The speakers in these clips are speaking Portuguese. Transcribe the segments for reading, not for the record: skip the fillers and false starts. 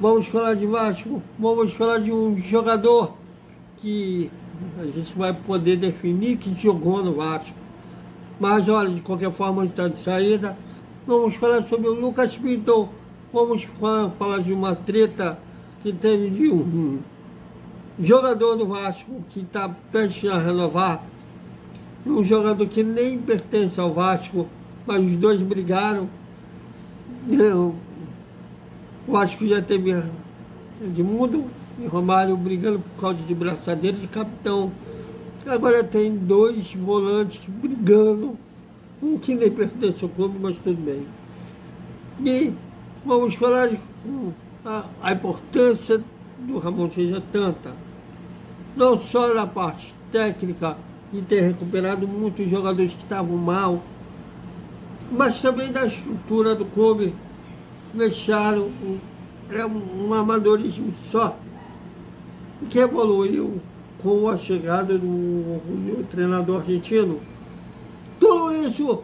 Vamos falar de Vasco, vamos falar de um jogador que a gente vai poder definir que jogou no Vasco. Mas olha, de qualquer forma, está de saída. Vamos falar sobre o Lucas Pinto. Vamos falar de uma treta que teve de um jogador do Vasco que está prestes a renovar. Um jogador que nem pertence ao Vasco, mas os dois brigaram. O Vasco já teve Edmundo e Romário brigando por causa de braçadeira de capitão. Agora tem dois volantes brigando, um que nem pertence ao clube, mas tudo bem. E vamos falar de a importância do Ramon seja tanta, não só na parte técnica de ter recuperado muitos jogadores que estavam mal, mas também da estrutura do clube. Deixaram, era um amadorismo só, que evoluiu com a chegada do treinador argentino. Tudo isso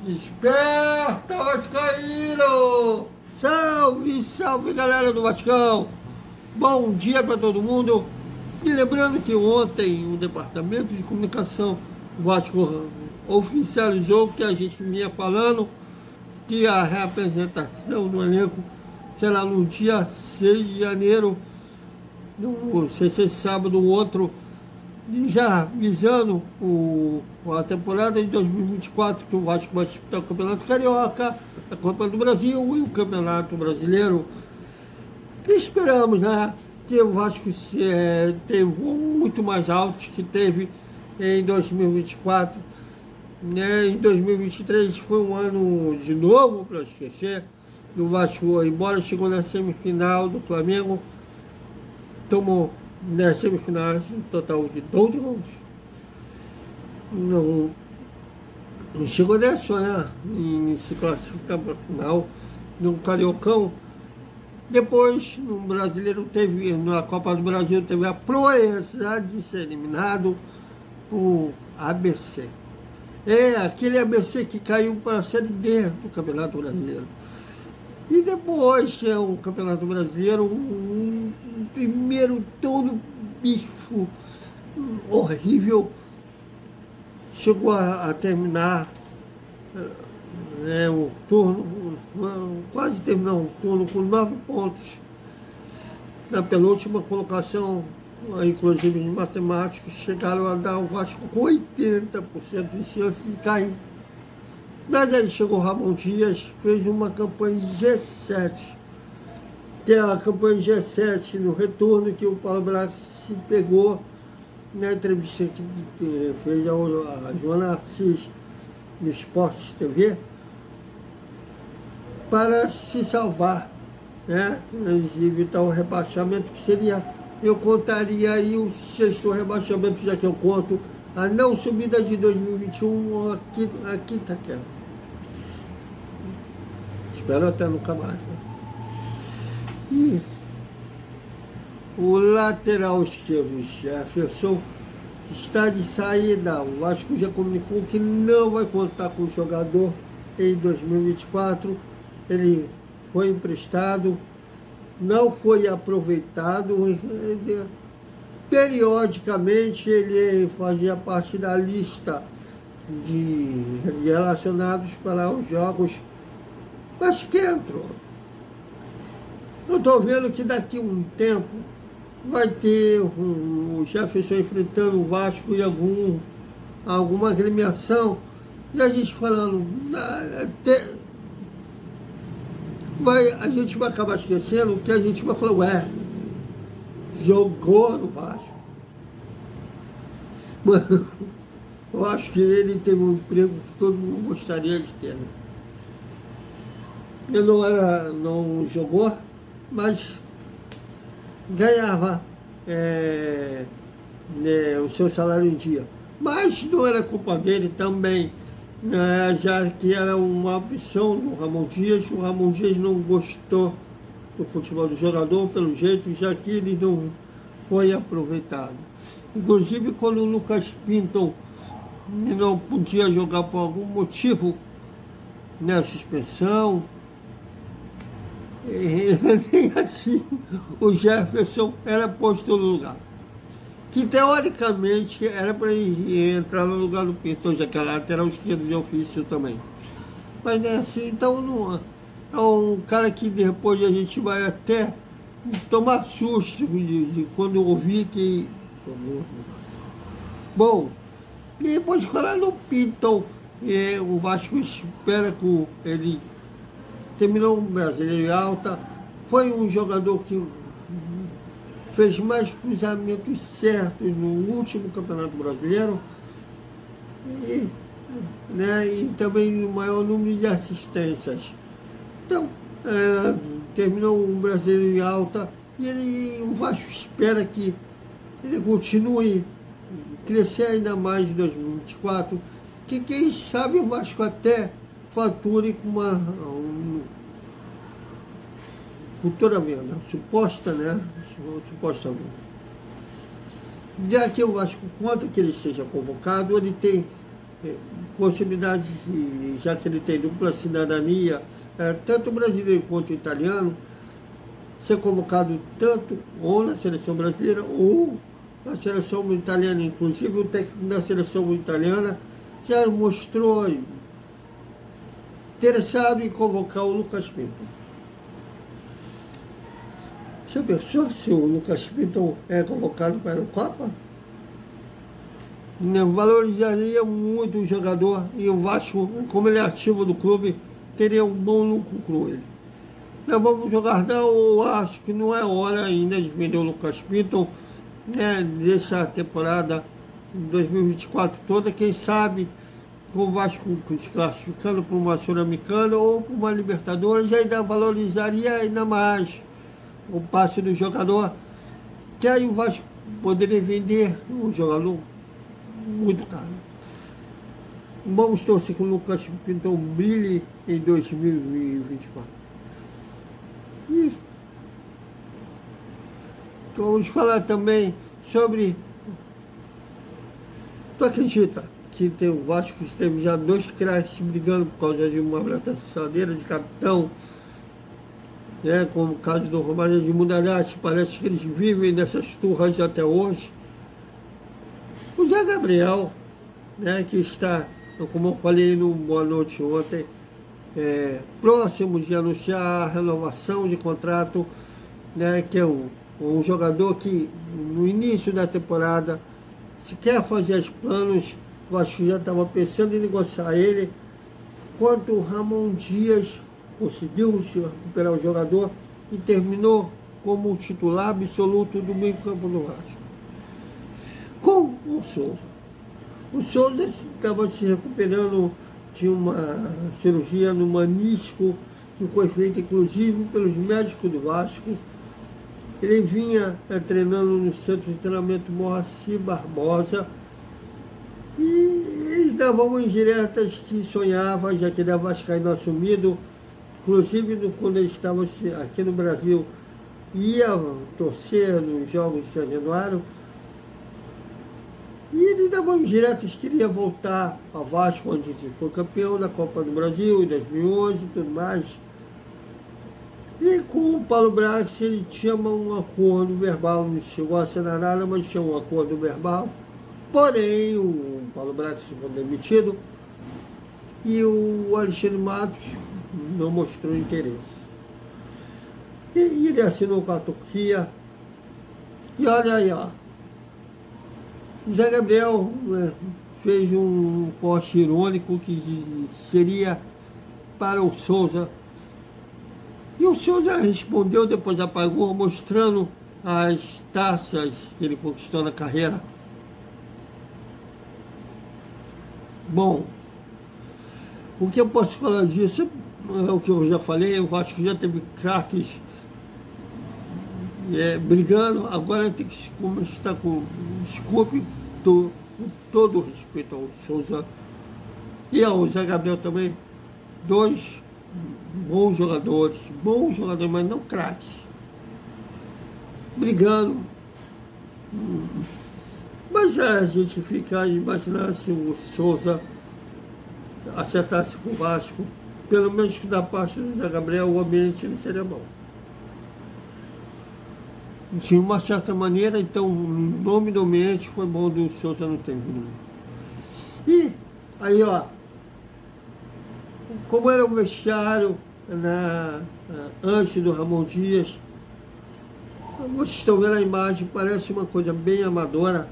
desperta, Vascaíno! Salve, salve, galera do Vascão! Bom dia para todo mundo! E lembrando que ontem o Departamento de Comunicação do Vasco oficializou que a gente vinha falando, que a reapresentação do elenco será no dia 6 de janeiro, não sei se é sábado ou outro, já visando a temporada de 2024, que o Vasco vai disputar o Campeonato Carioca, a Copa do Brasil e o Campeonato Brasileiro. Esperamos, né, que o Vasco teve muito mais altos que teve em 2024. Né? Em 2023 foi um ano de novo para esquecer do Vasco, embora chegou na semifinal do Flamengo, tomou nas semifinais um total de 12 gols. Não chegou nessa, né? Em se classificar para a final no Cariocão. Depois, no Brasileiro, na Copa do Brasil, teve a proeza de ser eliminado por ABC. É aquele ABC que caiu para a Série D do Campeonato Brasileiro. E depois é o Campeonato Brasileiro, um primeiro todo bifo horrível. Chegou a terminar o turno, quase terminou o turno com 9 pontos. Na penúltima colocação, inclusive em matemáticos, chegaram a dar o Vasco com 80% de chance de cair. Mas aí chegou o Ramon Dias, fez uma campanha de G7, que é a campanha de G7 no retorno que o Paulo Braga se pegou na entrevista que fez a Joana Assis no Esporte TV, para se salvar, né? Evitar o rebaixamento, que seria, eu contaria aí o 6º rebaixamento, já que eu conto a não subida de 2021 a quinta queda. Espero até nunca mais. Né? E o lateral esquerdo, Jefferson, está de saída. O Vasco já comunicou que não vai contar com o jogador em 2024. Ele foi emprestado, não foi aproveitado. Periodicamente ele fazia parte da lista de relacionados para os jogos, mas que entrou. Eu estou vendo que daqui a um tempo vai ter o Jefferson enfrentando o Vasco em alguma agremiação, e a gente falando, a gente vai acabar esquecendo que a gente vai falar, jogou no Vasco. Mano, eu acho que ele teve um emprego que todo mundo gostaria de ter. Né? Ele não jogou, mas ganhava o seu salário em dia. Mas não era culpa dele também. já que era uma opção do Ramon Dias. O Ramon Dias não gostou do futebol do jogador, pelo jeito, já que ele não foi aproveitado. Inclusive, quando o Lucas Pinto não podia jogar por algum motivo, né, suspensão, nem assim o Jefferson era posto no lugar, que teoricamente era para ele entrar no lugar do Pinto, já que era lateral esquerdo de ofício também. Mas não é assim, então não é um cara que depois a gente vai até tomar susto de quando ouvir que... Bom, e depois de falar no Pinto, o Vasco espera que ele terminou um brasileiro em alta, foi um jogador que fez mais cruzamentos certos no último Campeonato Brasileiro e, né, e também o maior número de assistências. Então, terminou um brasileiro em alta e o Vasco espera que ele continue crescer ainda mais em 2024, que quem sabe o Vasco até fature com uma futura venda, suposta, né? Supostamente. Já que o Vasco conta que ele seja convocado, ele tem possibilidades, já que ele tem dupla cidadania, tanto brasileiro quanto italiano, ser convocado tanto ou na seleção brasileira ou na seleção italiana. Inclusive, o técnico da seleção italiana já mostrou interessado em convocar o Lucas Pinto. Você pensou se o Lucas Pinto é convocado para a Eurocopa? Valorizaria muito o jogador e o Vasco, como ele é ativo do clube, teria um bom lucro com ele. Nós vamos jogar, não, eu acho que não é hora ainda de vender o Lucas Pinto, né, dessa temporada 2024 toda, quem sabe com o Vasco se classificando para uma Sul-Americana ou para uma Libertadores, ainda valorizaria ainda mais o passe do jogador, que aí o Vasco poderia vender um jogador muito caro. Vamos torcer que o Lucas Pinto brilhe em 2024. E vamos falar também sobre... Tu acredita que tem o Vasco teve já 2 craques brigando por causa de uma abraçadeira de capitão, né, como o caso do Romário de Mudalhache? Parece que eles vivem dessas turras até hoje. O Zé Gabriel, né, que está, como eu falei no Boa Noite ontem, próximo de anunciar a renovação de contrato, né, que é um jogador que no início da temporada, se quer fazer os planos, o Vasco já estava pensando em negociar ele, quanto o Ramon Dias conseguiu se recuperar o jogador e terminou como o titular absoluto do meio campo do Vasco. Com o Souza. O Souza estava se recuperando de uma cirurgia no menisco, que foi feita inclusive pelos médicos do Vasco. Ele vinha treinando no centro de treinamento Moacir Barbosa e eles davam indiretas que sonhava, já que ele era vascaíno assumido, inclusive quando ele estava aqui no Brasil, ia torcer nos Jogos de São Januário, e ele dava indiretas que queria voltar a Vasco, onde ele foi campeão da Copa do Brasil em 2011 e tudo mais. E com o Paulo Brax ele tinha um acordo verbal, não chegou a assinar nada, mas tinha um acordo verbal. Porém, o Paulo Brax foi demitido e o Alexandre Matos não mostrou interesse. E ele assinou com a Turquia. E olha aí, ó. O Zé Gabriel fez um post irônico que seria para o Souza. E o Souza respondeu, depois apagou, mostrando as taças que ele conquistou na carreira. Bom, o que eu posso falar disso é o que eu já falei. O Vasco já teve craques brigando, agora tem que estar com desculpe, com todo o respeito ao Souza. E o Zé Gabriel também, dois bons jogadores, mas não craques. Brigando. Mas a gente fica imaginando se o Souza acertasse com o Vasco, pelo menos que da parte do Zé Gabriel, o ambiente não seria bom. De uma certa maneira, então, o nome do ambiente foi bom do Souza no tempo. E aí, ó, como era o vestiário antes do Ramon Dias, vocês estão vendo a imagem, parece uma coisa bem amadora.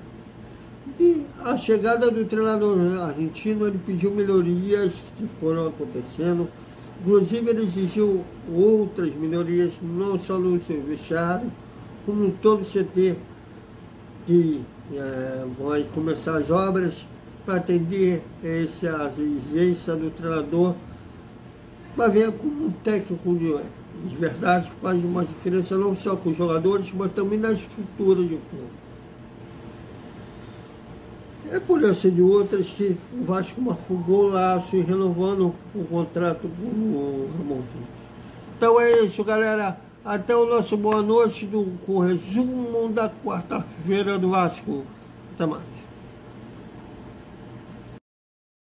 E a chegada do treinador argentino, ele pediu melhorias que foram acontecendo. Inclusive, ele exigiu outras melhorias, não só no seu vestiário, como em todo o CT, que vão começar as obras para atender as exigências do treinador, para ver como um técnico de verdade faz uma diferença não só com os jogadores, mas também na estrutura de campo. É por essa e de outras que o Vasco afugou o laço e renovando o contrato com o Ramon Dias. Então é isso, galera. Até o nosso boa noite com o resumo da quarta-feira do Vasco. Até mais.